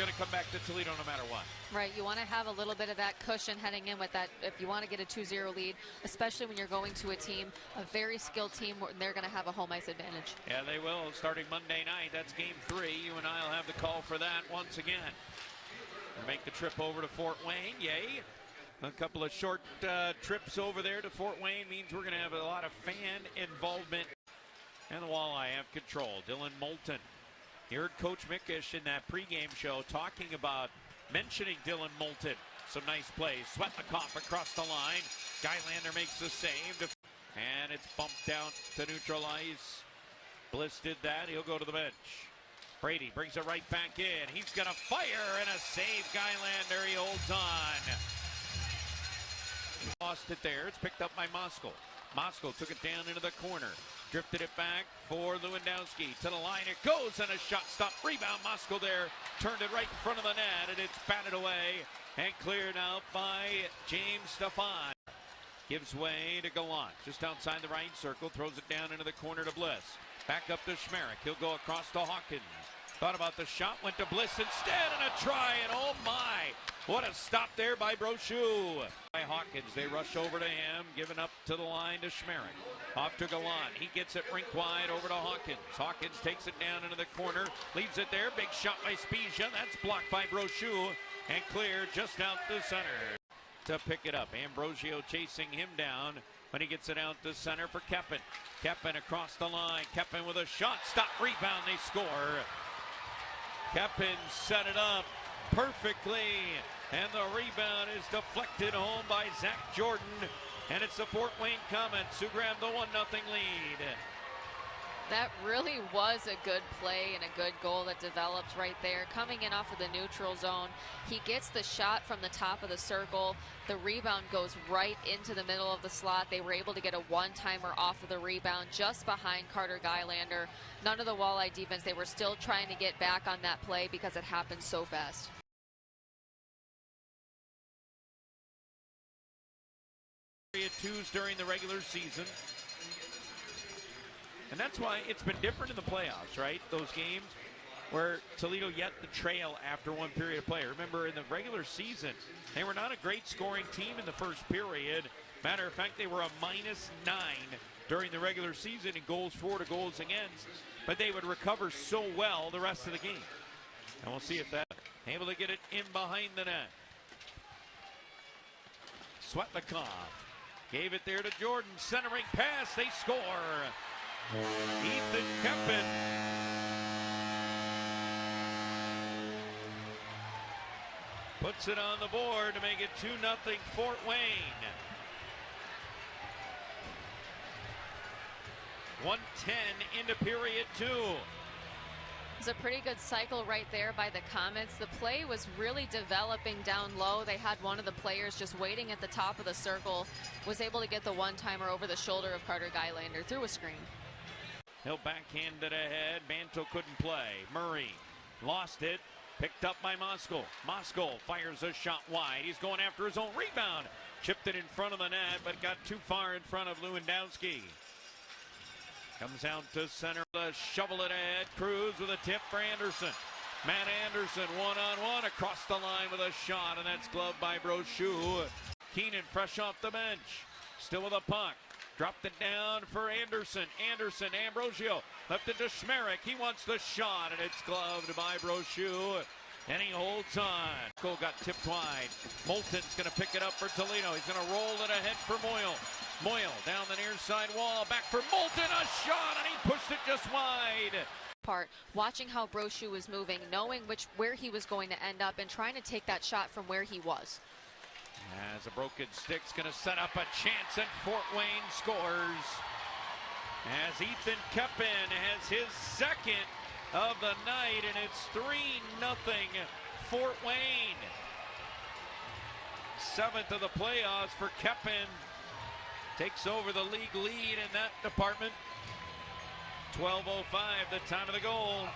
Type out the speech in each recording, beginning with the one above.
going to come back to Toledo no matter what. Right, you want to have a little bit of that cushion heading in with that if you want to get a 2-0 lead, especially when you're going to a team, a very skilled team, where they're going to have a home ice advantage. Yeah, they will. Starting Monday night, that's game 3. You and I will have the call for that once again. We'll make the trip over to Fort Wayne, yay. A couple of short trips over there to Fort Wayne means we're going to have a lot of fan involvement. And the Walleye have control. Dylan Moulton. You heard Coach Mickish in that pregame show talking about mentioning Dylan Moulton. Some nice plays. Swetlikoff across the line. Skylander makes the save. And it's bumped down to neutral ice. Bliss did that. He'll go to the bench. Brady brings it right back in. He's going to fire and a save. Skylander, he holds on. Lost it there. It's picked up by Moskal. Moskal took it down into the corner. Drifted it back for Lewandowski. To the line it goes, and a shot stop. Rebound. Moskal there. Turned it right in front of the net, and it's batted away and cleared out by James Stefan. Gives way to Gallant. Just outside the right circle. Throws it down into the corner to Bliss. Back up to Smereck. He'll go across to Hawkins. Thought about the shot. Went to Bliss instead, and a try, and oh my. What a stop there by Brochu. By Hawkins, they rush over to him, giving up to the line to Smereck. Off to Gallant. He gets it rink wide over to Hawkins. Hawkins takes it down into the corner, leaves it there. Big shot by Spezia. That's blocked by Brochu and cleared just out the center. To pick it up, Ambrosio chasing him down, but he gets it out to center for Keppen. Keppen across the line. Keppen with a shot. Stop, rebound, they score. Keppen set it up perfectly, and the rebound is deflected home by Zach Jordan, and it's the Fort Wayne Komets who grab the 1-0 lead. That really was a good play and a good goal that developed right there. Coming in off of the neutral zone, he gets the shot from the top of the circle. The rebound goes right into the middle of the slot. They were able to get a one-timer off of the rebound just behind Carter Gylander. None of the Walleye defense, they were still trying to get back on that play because it happened so fast. Twos during the regular season. And that's why it's been different in the playoffs, right? Those games where Toledo yet to trail after one period of play. Remember, in the regular season, they were not a great scoring team in the first period. Matter of fact, they were a -9 during the regular season in goals for to goals against. But they would recover so well the rest of the game. And we'll see if that able to get it in behind the net. Swetlikoff gave it there to Jordan. Centering pass, they score. Ethan Keppen puts it on the board to make it 2-0 Fort Wayne. 1:10 into period 2. It's a pretty good cycle right there by the Komets. The play was really developing down low. They had one of the players just waiting at the top of the circle, was able to get the one-timer over the shoulder of Carter Gylander through a screen. He'll backhand it ahead. Mantle couldn't play. Murray lost it. Picked up by Moskal. Moskal fires a shot wide. He's going after his own rebound. Chipped it in front of the net, but got too far in front of Lewandowski. Comes out to center. Shovel it ahead. Cruz with a tip for Anderson. Matt Anderson one-on-one across the line with a shot, and that's gloved by Brochu. Keenan fresh off the bench. Still with a puck. Dropped it down for Anderson. Ambrosio left it to Smereck. He wants the shot, and it's gloved by Brochu, and he holds on. Goal got tipped wide. Moulton's going to pick it up for Toledo. He's going to roll it ahead for Moyle. Moyle down the near side wall. Back for Moulton. A shot, and he pushed it just wide. Watching how Brochu was moving, knowing where he was going to end up, and trying to take that shot from where he was. As a broken stick's going to set up a chance, and Fort Wayne scores. As Ethan Keppen has his second of the night, and it's 3-0 Fort Wayne. 7th of the playoffs for Keppen. Takes over the league lead in that department. 12:05, the time of the goal.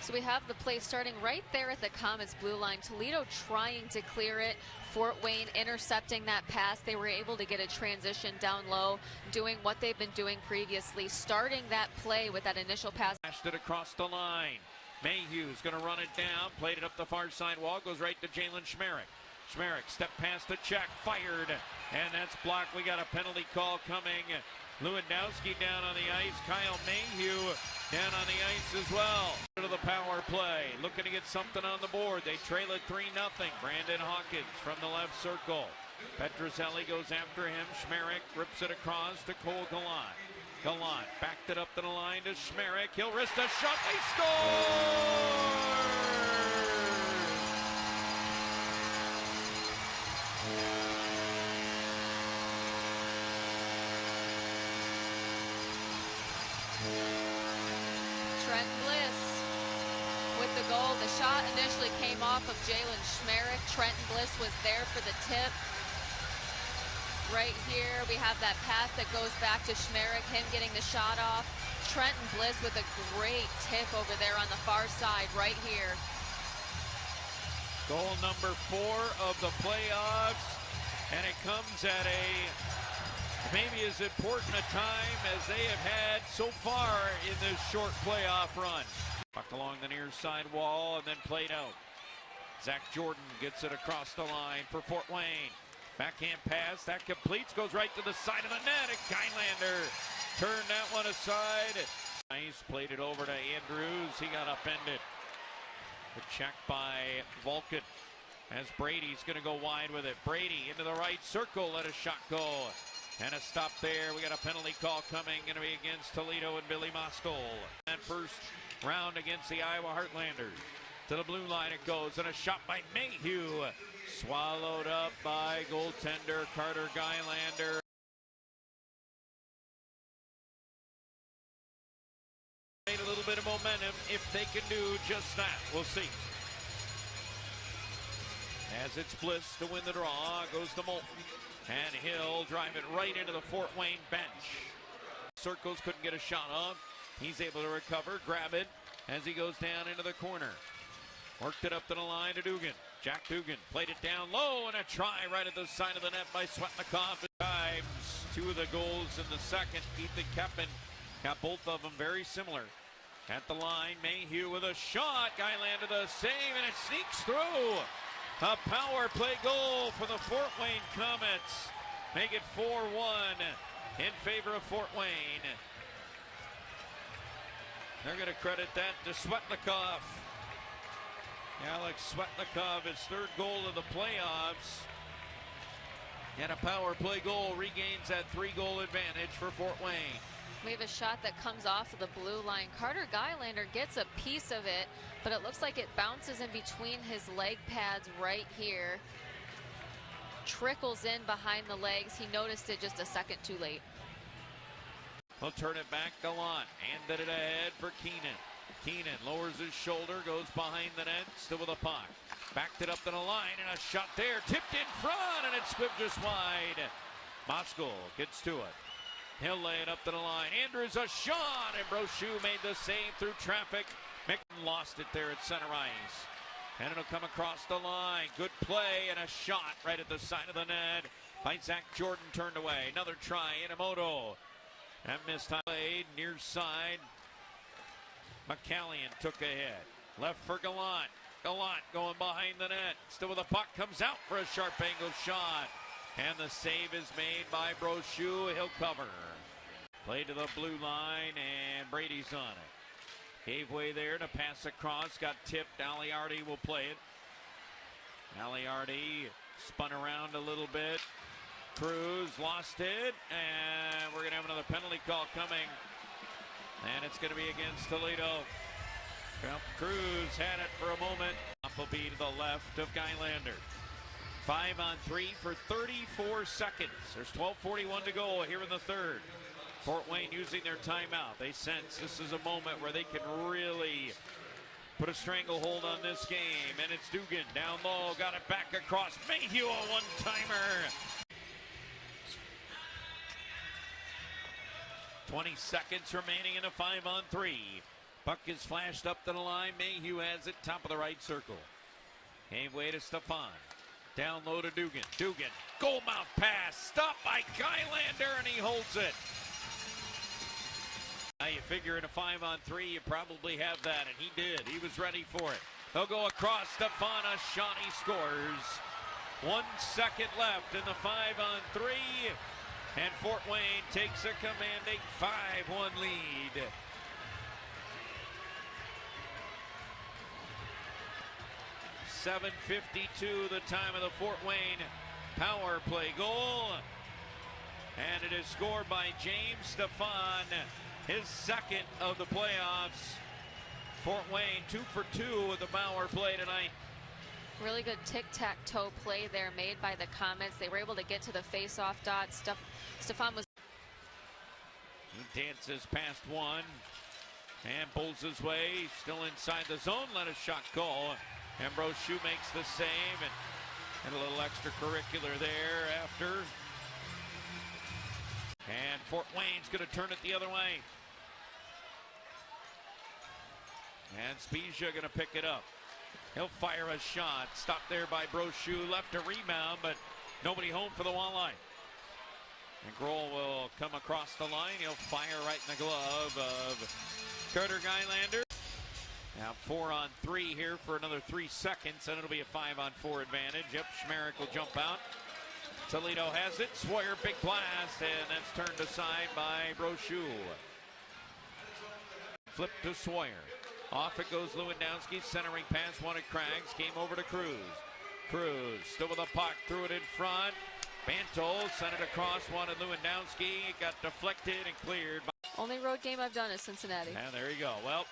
So we have the play starting right there at the Komets blue line. Toledo trying to clear it. Fort Wayne intercepting that pass. They were able to get a transition down low, doing what they've been doing previously, starting that play with that initial pass. Flashed it across the line. Mayhew's going to run it down, played it up the far side wall, goes right to Jalen Smereck. Smereck step past the check, fired, and that's blocked. We got a penalty call coming. Lewandowski down on the ice. Kyle Mayhew down on the ice as well. To the power play, looking to get something on the board. They trail it 3-0. Brandon Hawkins from the left circle. Petrozelli goes after him. Smereck rips it across to Cole Gallant. Gallant backed it up to the line to Smereck. He'll wrist a shot. They score! Trenton Bliss with the goal. The shot initially came off of Jalen Smereck. Trenton Bliss was there for the tip. Right here we have that pass that goes back to Smereck, him getting the shot off. Trenton Bliss with a great tip over there on the far side right here. Goal number 4 of the playoffs, and it comes at a maybe as important a time as they have had so far in this short playoff run. Tucked along the near side wall and then played out. Zach Jordan gets it across the line for Fort Wayne. Backhand pass, that completes, goes right to the side of the net, and Gylander turned that one aside. Nice, played it over to Andrews, he got upended. The check by Vulcan as Brady's going to go wide with it. Brady into the right circle, let a shot go. And a stop there. We got a penalty call coming, going to be against Toledo and Billy Moskal. That first round against the Iowa Heartlanders. To the blue line it goes, and a shot by Mayhew. Swallowed up by goaltender Carter Gylander. A little bit of momentum if they can do just that. We'll see. As it's Bliss to win the draw, goes to Moulton. And he'll drive it right into the Fort Wayne bench. Circles couldn't get a shot off. He's able to recover, grab it as he goes down into the corner. Worked it up to the line to Dugan. Jack Dugan played it down low, and a try right at the side of the net by Swetlikoff. Times 2 of the goals in the second. Ethan Keppen got both of them very similar. At the line, Mayhew with a shot. Gallant to the save, and it sneaks through. A power play goal for the Fort Wayne Komets. Make it 4-1 in favor of Fort Wayne. They're going to credit that to Swetlikoff. Alex Swetlikoff, his 3rd goal of the playoffs. And a power play goal regains that 3-goal advantage for Fort Wayne. We have a shot that comes off of the blue line. Carter Gylander gets a piece of it, but it looks like it bounces in between his leg pads right here. Trickles in behind the legs. He noticed it just a second too late. He'll turn it back. Gallant handed it ahead for Keenan. Keenan lowers his shoulder, goes behind the net, still with a puck. Backed it up to the line, and a shot there. Tipped in front, and it's squibbed just wide. Moskal gets to it. He'll lay it up to the line. Andrews a shot, and Brochu made the save through traffic. Mickton lost it there at center ice. And it'll come across the line. Good play and a shot right at the side of the net by Zach Jordan, turned away. Another try, Inamoto. That missed played near side. McCallion took ahead. Left for Gallant. Gallant going behind the net. Still with a puck, comes out for a sharp angle shot. And the save is made by Brochu. He'll cover. Play to the blue line, and Brady's on it. Gave way there to pass across. Got tipped. Aliardi will play it. Aliardi spun around a little bit. Cruz lost it, and we're going to have another penalty call coming. And it's going to be against Toledo. Well, Cruz had it for a moment. Up will be to the left of Gylander. 5-on-3 for 34 seconds. There's 12:41 to go here in the third. Fort Wayne using their timeout. They sense this is a moment where they can really put a stranglehold on this game. And it's Dugan down low. Got it back across. Mayhew, a one-timer. 20 seconds remaining in a 5-on-3. Puck is flashed up to the line. Mayhew has it, top of the right circle. Gave way to Stefan. Down low to Dugan. Dugan, goal mouth pass, stopped by Gallant, and he holds it. Now you figure in a 5-on-3, you probably have that, and he did. He was ready for it. They'll go across. Stefan, a shot, he scores. 1 second left in the 5-on-3, and Fort Wayne takes a commanding 5-1 lead. .752 the time of the Fort Wayne power play goal. And it is scored by James Stefan, his second of the playoffs. Fort Wayne 2 for 2 with the power play tonight. Really good tic-tac-toe play there made by the Komets. They were able to get to the face-off dot. Stefan was... He dances past one and pulls his way. Still inside the zone. Let a shot go. And Brochu makes the save, and a little extracurricular there after. And Fort Wayne's going to turn it the other way. And Spezia going to pick it up. He'll fire a shot. Stopped there by Brochu. Left a rebound, but nobody home for the Walleye. And Grohl will come across the line. He'll fire right in the glove of Carter Gylander. Now 4-on-3 here for another 3 seconds, and it'll be a 5-on-4 advantage. Yep, Smereck will jump out. Toledo has it. Sawyer, big blast, and that's turned aside by Brochu. Flip to Sawyer. Off it goes Lewandowski. Centering pass, wanted Craggs. Came over to Cruz. Cruz still with a puck. Threw it in front. Bantle sent it across. Wanted Lewandowski. It got deflected and cleared. Only road game I've done is Cincinnati. And there you go. Well,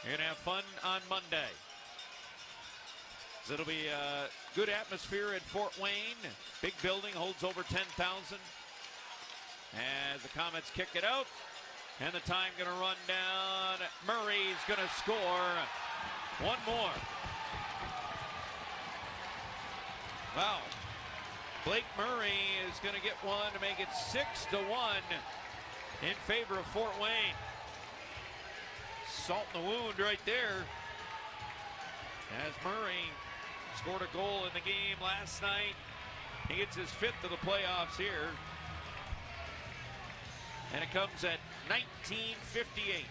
you're going to have fun on Monday. It'll be a good atmosphere at Fort Wayne. Big building, holds over 10,000. As the Komets kick it out. And the time going to run down. Murray's going to score one more. Wow. Blake Murray is going to get one to make it 6-1 in favor of Fort Wayne. Salt in the wound right there. As Murray scored a goal in the game last night. He gets his 5th of the playoffs here. And it comes at 19:58.